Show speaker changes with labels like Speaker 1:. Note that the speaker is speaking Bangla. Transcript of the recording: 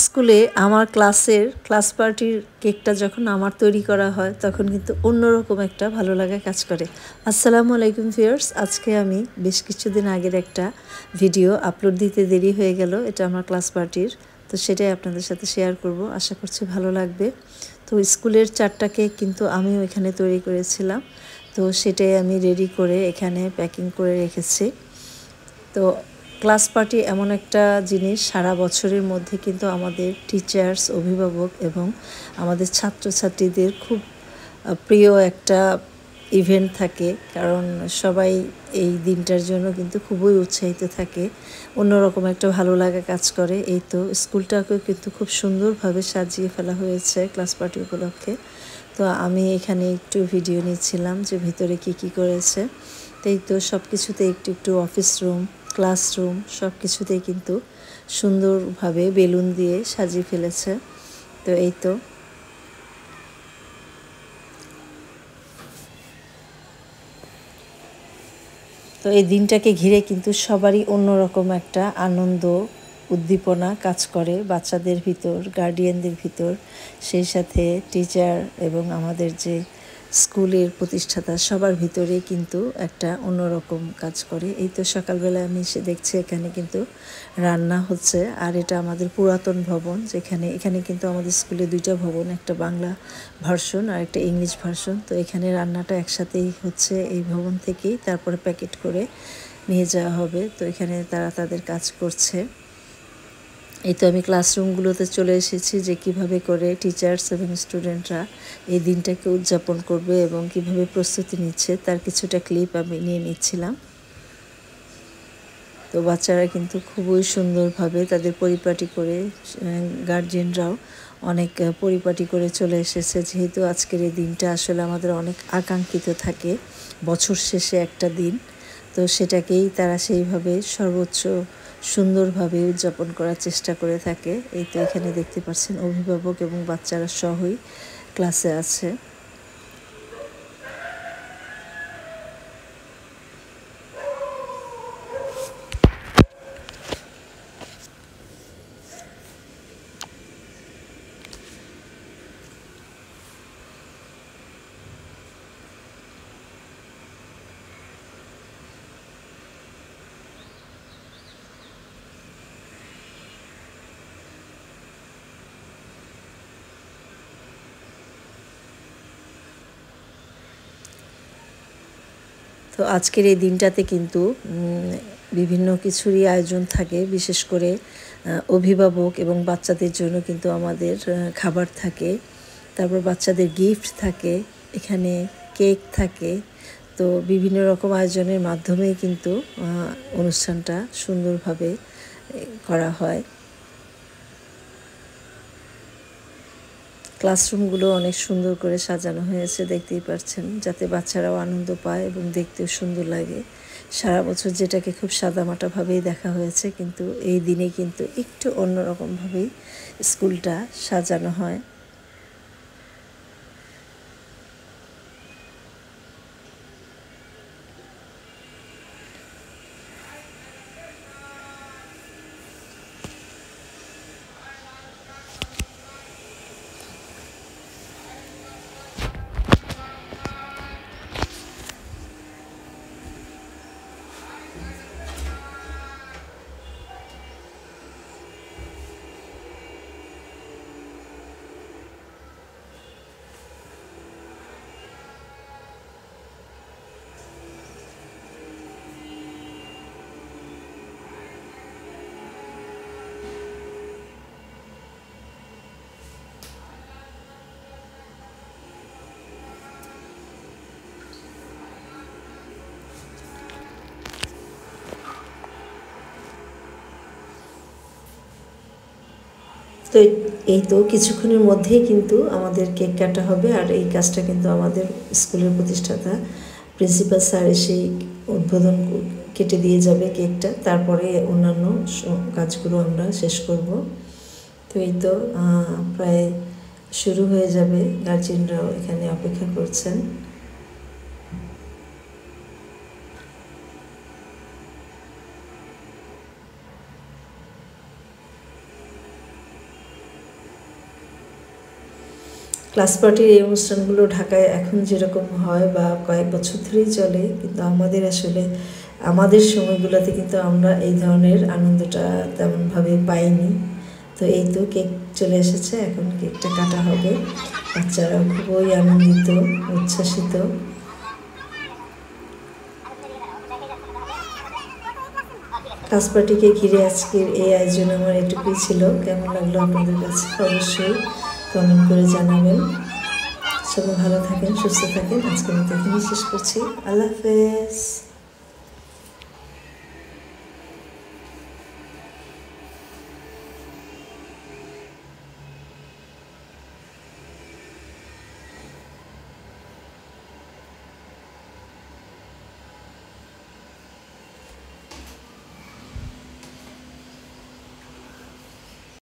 Speaker 1: স্কুলে আমার ক্লাস পার্টির কেকটা যখন আমার তৈরি করা হয় তখন কিন্তু অন্যরকম একটা ভালো লাগা কাজ করে। আসসালামু আলাইকুম ভিউয়ার্স, আজকে আমি বেশ কিছুদিন আগের একটা ভিডিও আপলোড দিতে দেরি হয়ে গেল। এটা আমার ক্লাস পার্টির, তো সেটাই আপনাদের সাথে শেয়ার করব। আশা করছি ভালো লাগবে। তো স্কুলের 4টা কেক কিন্তু আমিও এখানে তৈরি করেছিলাম, তো সেটাই আমি রেডি করে এখানে প্যাকিং করে রেখেছি। তো ক্লাস পার্টি এমন একটা জিনিস, সারা বছরের মধ্যে কিন্তু আমাদের টিচার্স, অভিভাবক এবং আমাদের ছাত্রছাত্রীদের খুব প্রিয় একটা ইভেন্ট থাকে, কারণ সবাই এই দিনটার জন্য কিন্তু খুবই উৎসাহিত থাকে, অন্যরকম একটা ভালো লাগা কাজ করে। এই তো স্কুলটাকেও কিন্তু খুব সুন্দরভাবে সাজিয়ে ফেলা হয়েছে ক্লাস পার্টি উপলক্ষে। তো আমি এখানে একটু ভিডিও নিচ্ছিলাম যে ভিতরে কি করেছে। তাই তো সব কিছুতে একটু একটু অফিস রুম, ক্লাসরুম সব কিছুতেই কিন্তু সুন্দরভাবে বেলুন দিয়ে সাজিয়ে ফেলেছে। তো এই তো এই দিনটাকে ঘিরে কিন্তু সবারই অন্যরকম একটা আনন্দ, উদ্দীপনা কাজ করে বাচ্চাদের ভিতর, গার্ডিয়ানদের ভিতর, সেই সাথে টিচার এবং আমাদের যে স্কুলের প্রতিষ্ঠাতা সবার ভিতরে কিন্তু একটা অন্যরকম কাজ করে। এই তো সকালবেলা আমি এসে দেখছি এখানে কিন্তু রান্না হচ্ছে, আর এটা আমাদের পুরাতন ভবন, এখানে কিন্তু আমাদের স্কুলে 2টা ভবন, একটা বাংলা ভার্সন আর একটা ইংলিশ ভার্সন। তো এখানে রান্নাটা একসাথেই হচ্ছে এই ভবন থেকেই, তারপরে প্যাকেট করে নিয়ে যাওয়া হবে। তো এখানে তারা তাদের কাজ করছে। এই তো আমি ক্লাসরুমগুলোতে চলে এসেছি যে কিভাবে করে টিচার্স এবং স্টুডেন্টরা এই দিনটাকে উদযাপন করবে এবং কিভাবে প্রস্তুতি নিচ্ছে তার কিছুটা ক্লিপ আমি নিয়ে নিচ্ছিলাম। তো বাচ্চারা কিন্তু খুবই সুন্দরভাবে তাদের পরিপাটি করে, গার্জিয়ানরাও অনেক পরিপাটি করে চলে এসেছে, যেহেতু আজকের এই দিনটা আসলে আমাদের অনেক আকাঙ্ক্ষিত থাকে, বছর শেষে একটা দিন। তো সেটাকেই তারা সেইভাবে সর্বোচ্চ সুন্দরভাবে উদযাপন করার চেষ্টা করে থাকে। এই তো এখানে দেখতে পাচ্ছেন অভিভাবক এবং বাচ্চারা সহই ক্লাসে আছে। তো আজকের এই দিনটাতে কিন্তু বিভিন্ন কিছুরই আয়োজন থাকে, বিশেষ করে অভিভাবক এবং বাচ্চাদের জন্য কিন্তু আমাদের খাবার থাকে, তারপর বাচ্চাদের গিফট থাকে, এখানে কেক থাকে। তো বিভিন্ন রকম আয়োজনের মাধ্যমেই কিন্তু অনুষ্ঠানটা সুন্দরভাবে করা হয়। ক্লাসরুমগুলো অনেক সুন্দর করে সাজানো হয়েছে, দেখতেই পাচ্ছেন, যাতে বাচ্চারাও আনন্দ পায় এবং দেখতেও সুন্দর লাগে। সারা বছর যেটাকে খুব সাদামাটাভাবেই দেখা হয়েছে, কিন্তু এই দিনে কিন্তু একটু অন্যরকমভাবেই স্কুলটা সাজানো হয়। তো এই তো কিছুক্ষণের মধ্যেই কিন্তু আমাদের কেক কাটা হবে, আর এই কাজটা কিন্তু আমাদের স্কুলের প্রতিষ্ঠাতা প্রিন্সিপাল স্যার এসেই উদ্বোধন কেটে দিয়ে যাবে কেকটা, তারপরে অন্যান্য কাজগুলো আমরা শেষ করব। তো এই তো প্রায় শুরু হয়ে যাবে, গার্জিয়ানরাও এখানে অপেক্ষা করছেন। ক্লাস পার্টির এই অনুষ্ঠানগুলো ঢাকায় এখন যেরকম হয় বা কয়েক বছর ধরেই চলে, কিন্তু আমাদের সময়গুলোতে কিন্তু আমরা এই ধরনের আনন্দটা তেমনভাবে পাইনি। তো এই তো কেক চলে এসেছে, এখন কেকটা কাটা হবে। বাচ্চারা খুবই আনন্দিত, উচ্ছ্বাসিত। ক্লাস পার্টিকে ঘিরে আজকের এই আয়োজন আমার এটুকুই ছিল। কেমন লাগলো আপনাদের কাছে অবশ্যই কমেন্ট করে জানাবেন। সবাই ভালো থাকেন, সুস্থ থাকেন। আজকের মতো এখানেই শেষ করছি। আল্লাহ হাফেজ।